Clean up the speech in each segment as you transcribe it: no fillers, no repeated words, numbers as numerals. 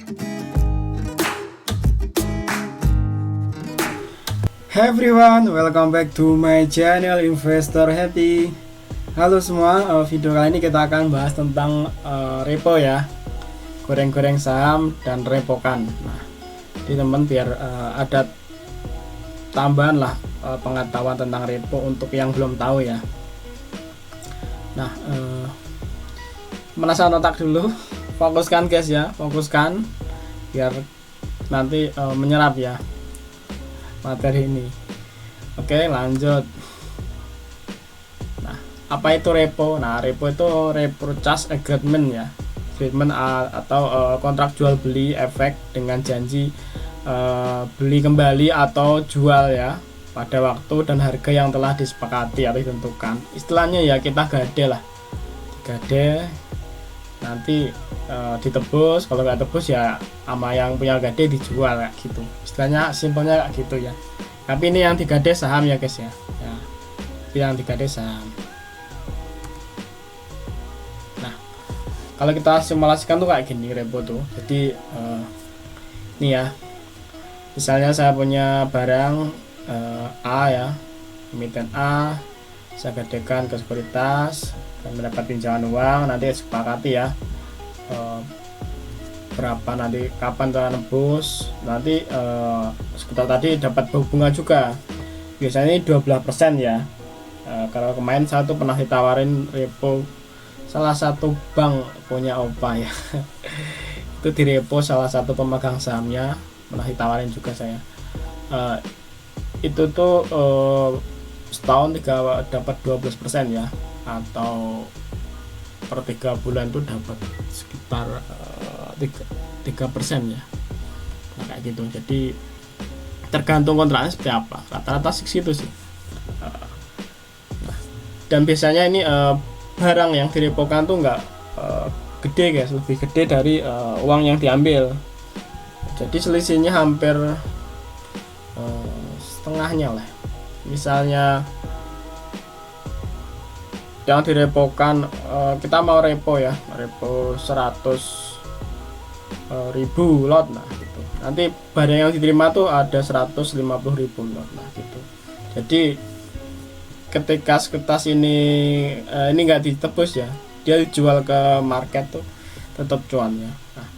Hey everyone, welcome back to my channel Investor Happy. Halo semua, video kali ini kita akan bahas tentang repo ya, goreng-goreng saham dan repokan. Nah, jadi teman biar ada tambahan lah pengetahuan tentang repo untuk yang belum tahu ya. Nah, menasan otak dulu, fokuskan guys ya, fokuskan biar nanti menyerap ya materi ini. Oke, lanjut. Nah, apa itu repo? Nah, repo itu repurchase agreement ya, agreement atau kontrak jual beli efek dengan janji beli kembali atau jual ya pada waktu dan harga yang telah disepakati atau ditentukan. Istilahnya ya kita gade lah, gade nanti ditebus, kalau nggak tebus ya sama yang punya gade dijual kayak gitu. Istilahnya simpelnya kayak gitu ya. Tapi ini yang digade saham ya guys ya. Ya, yang digade saham. Nah, kalau kita simulasikan tuh kayak gini repo tuh. Jadi ini ya. Misalnya saya punya barang A ya, emiten A, saya gadekan ke sekuritas dan mendapat pinjaman uang, nanti sepakati ya berapa nanti kapan kita nebus, nanti sekuritas tadi dapat bunga juga, biasanya ini 12% ya. Kalau kemarin saya tuh pernah ditawarin repo salah satu bank punya opa ya itu di repo salah satu pemegang sahamnya, pernah ditawarin juga saya. Itu tuh setahun dapat 12% ya, atau per 3 bulan tuh dapat sekitar 3% ya. Nah, kayak gitu. Jadi tergantung kontraknya seperti apa, rata-rata segitu sih. Nah, dan biasanya ini barang yang direpokan tuh nggak gede guys, lebih gede dari uang yang diambil. Jadi selisihnya hampir setengahnya lah. Misalnya yang direpokan, kita mau repo ya, repo 100.000 lot, nah gitu. Nanti barang yang diterima tuh ada 150.000 lot, nah gitu. Jadi ketika sekuritas ini nggak ditebus ya, dia dijual ke market tuh tetap cuannya. Nah,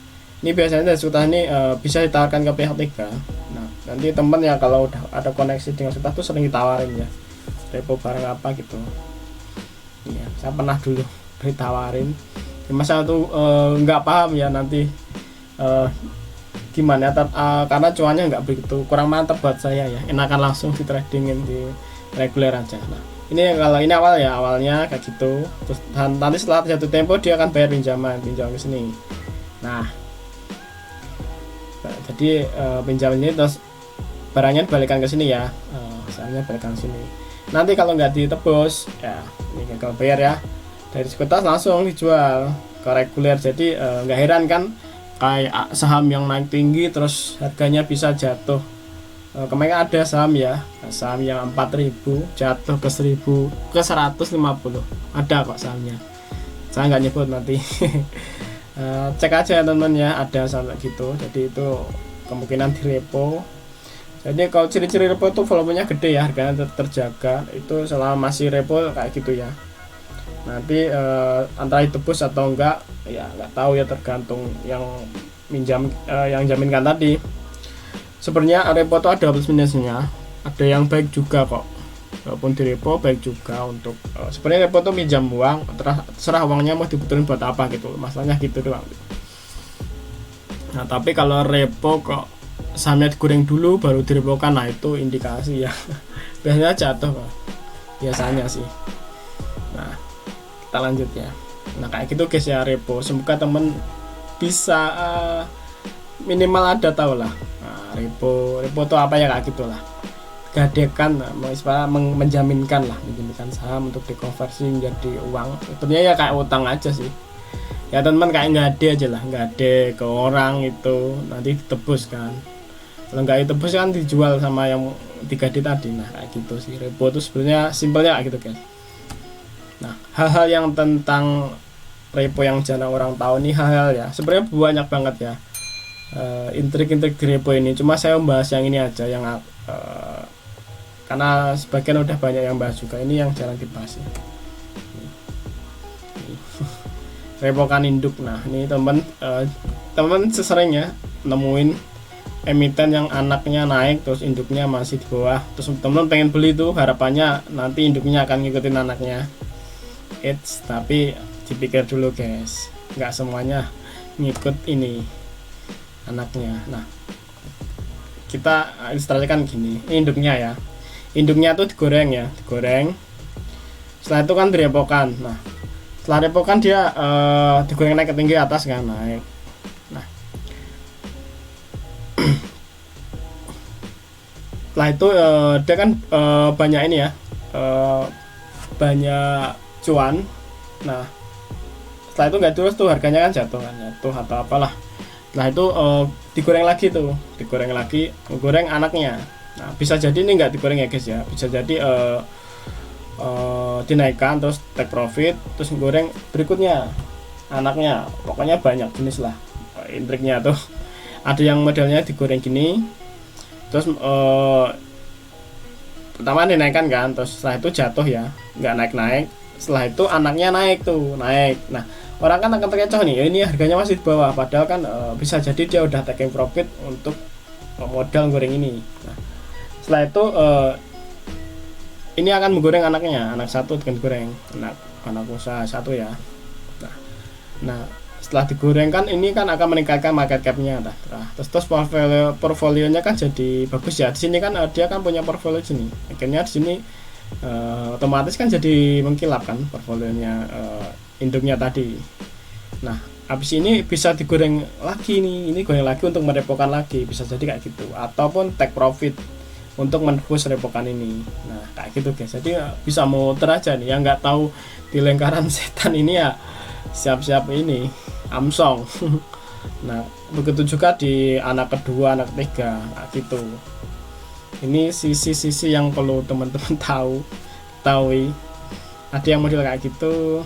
ini biasanya sekuritas ini bisa ditawarkan ke pihak ketiga. Nah, nanti temen ya kalau udah ada koneksi dengan sekuritas tuh sering ditawarin ya, repo barang apa gitu. Ya, saya pernah dulu ditawarin, cuma saya tuh nggak paham ya nanti gimana karena cuannya nggak begitu, kurang mantap buat saya ya, enakan langsung di tradingin di reguler aja. Nah, ini kalau ini awalnya kayak gitu, terus nanti setelah jatuh tempo dia akan bayar pinjaman ke sini. Nah, jadi pinjaman ini terus barangnya balikan ke sini ya, misalnya balikan ke sini. Nanti kalau nggak ditebus ya, ini gagal bayar ya, dari sekuritas langsung dijual ke reguler. Jadi nggak heran kan kayak saham yang naik tinggi terus harganya bisa jatuh. Kemarin ada saham ya, saham yang 4.000 jatuh ke 1.000 ke 150, ada kok sahamnya, saya nggak nyebut nanti. Cek aja teman-teman ya, ada saham gitu. Jadi itu kemungkinan di repo. Jadi kalau ciri-ciri repo itu volumenya gede ya, harganya terjaga, itu selama masih repo kayak gitu ya. Nanti antara ditebus atau enggak ya nggak tahu ya, tergantung yang minjam yang jaminkan tadi. Sebenarnya repo itu ada plus minusnya, ada yang baik juga kok. Walaupun di repo baik juga untuk sebenarnya repo itu minjam uang, terserah uangnya mau dibutuhin buat apa gitu, masalahnya gitu doang. Nah, tapi kalau repo kok sahamnya digoreng dulu baru direpokan, nah itu indikasi ya biasanya jatuh kok, biasanya sih. Nah, kita lanjut ya. Nah, kayak gitu guys ya repo. Semoga temen bisa minimal ada tahu lah. Nah, repo itu apa ya, kayak gitulah, gadekan, menjaminkan saham untuk dikonversi menjadi uang. Sebenarnya ya kayak utang aja sih ya teman, kayak nggak ada aja lah, nggak ada ke orang itu nanti ditebus kan. Kalau nggak ditebus kan dijual sama yang 3D tadi. Nah, kayak gitu sih repo itu sebenarnya simpelnya kayak gitu guys. Nah, hal-hal yang tentang repo yang jarang orang tahu nih, hal-hal ya sebenarnya banyak banget ya. intrik-intrik di repo ini. Cuma saya membahas yang ini aja, yang karena sebagian udah banyak yang bahas juga, ini yang jarang dibahas ya. Repokan induk. Nah ini teman sesering ya nemuin emiten yang anaknya naik terus induknya masih di bawah, terus teman pengen beli tuh, harapannya nanti induknya akan ngikutin anaknya. Tapi dipikir dulu guys, nggak semuanya ngikut ini anaknya. Nah kita ilustrasikan gini, ini induknya ya, induknya tuh digoreng ya, digoreng, setelah itu kan direpokan. Nah setelah repokan dia digoreng naik ke tinggi atas kan, naik. Nah setelah itu dia kan banyak ini ya, banyak cuan. Nah setelah itu nggak terus tuh, harganya kan jatuh atau apalah. Nah itu digoreng lagi tuh, digoreng lagi, goreng anaknya. Nah bisa jadi ini nggak digoreng ya guys ya, bisa jadi dinaikkan terus take profit, terus goreng berikutnya anaknya. Pokoknya banyak jenis lah intriknya tuh. Ada yang modelnya digoreng gini, terus pertama dinaikkan kan, terus setelah itu jatuh ya, nggak naik-naik. Setelah itu anaknya naik tuh, naik. Nah orang kan akan terkecoh nih, ini harganya masih di bawah, padahal kan bisa jadi dia udah taking profit untuk modal goreng ini. Nah setelah itu ini akan menggoreng anaknya, anak satu akan digoreng, anak usaha satu ya. Nah setelah digoreng kan ini kan akan meningkatkan market capnya. Nah terus portfolionya kan jadi bagus ya. Di sini kan dia kan punya portfolio sini, akhirnya di sini otomatis kan jadi mengkilap kan portfolionya induknya tadi. Nah habis ini bisa digoreng lagi nih, ini goreng lagi untuk merepokan lagi, bisa jadi kayak gitu, ataupun take profit untuk menebus repokan ini. Nah kayak gitu guys, jadi bisa muter aja nih, yang nggak tahu di lingkaran setan ini ya siap-siap ini amsong. Nah begitu juga di anak kedua, anak ketiga, nah, gitu. Ini sisi-sisi yang perlu teman-teman tahu. Ada yang model kayak gitu,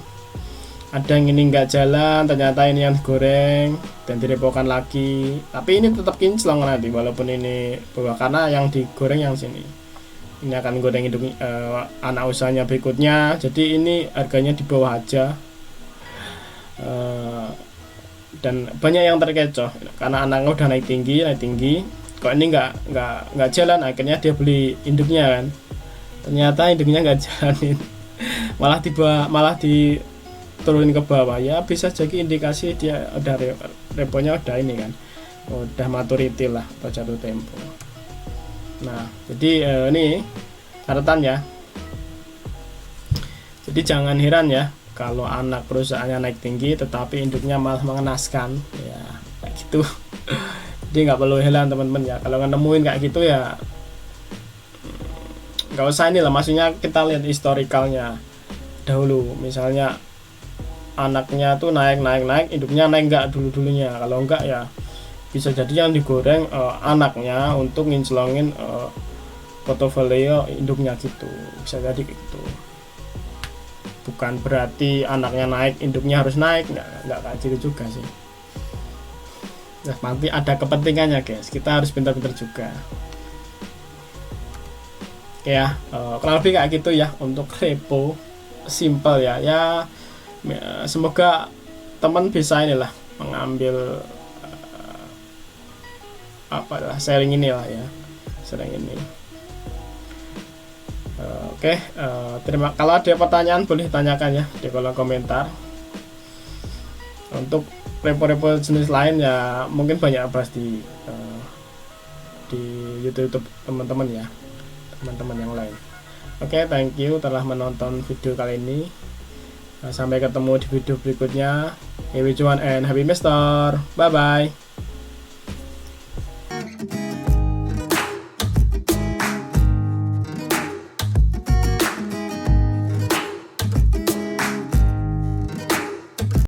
ada yang ini nggak jalan, ternyata ini yang digoreng dan direpokan lagi, tapi ini tetap kinclong nanti walaupun ini bawah, karena yang digoreng yang sini. Ini akan goreng induk anak usahanya berikutnya, jadi ini harganya di bawah aja. Dan banyak yang terkecoh karena anaknya udah naik tinggi, kok ini nggak jalan, akhirnya dia beli induknya kan, ternyata induknya nggak jalanin, malah turunin ke bawah ya. Bisa jadi indikasi dia udah reponya udah ini kan, udah maturity lah atau jatuh tempo. Nah jadi ini catatan ya, jadi jangan heran ya kalau anak perusahaannya naik tinggi tetapi induknya malah mengenaskan ya, kayak gitu. Jadi nggak perlu heran teman-teman ya kalau nemuin kayak gitu ya, nggak usah ini lah, maksudnya kita lihat historicalnya dahulu. Misalnya anaknya tuh naik, induknya naik nggak dulunya, kalau enggak ya bisa jadi yang digoreng anaknya untuk ngincelongin portofolio induknya gitu, bisa jadi gitu. Bukan berarti anaknya naik induknya harus naik, nggak kayak gitu juga sih. Nah nanti ada kepentingannya guys, kita harus pintar-pintar juga. Oke ya, kurang lebih kayak gitu ya untuk repo simple ya. Semoga teman bisa inilah mengambil sharing inilah ya, sharing ini. Oke, kalau ada pertanyaan boleh tanyakan ya di kolom komentar. Untuk repo-repo jenis lain ya mungkin banyak bahas di YouTube teman-teman ya, teman-teman yang lain. Oke, thank you telah menonton video kali ini. Sampai ketemu di video berikutnya. Happy cuan and happy investor. Bye bye.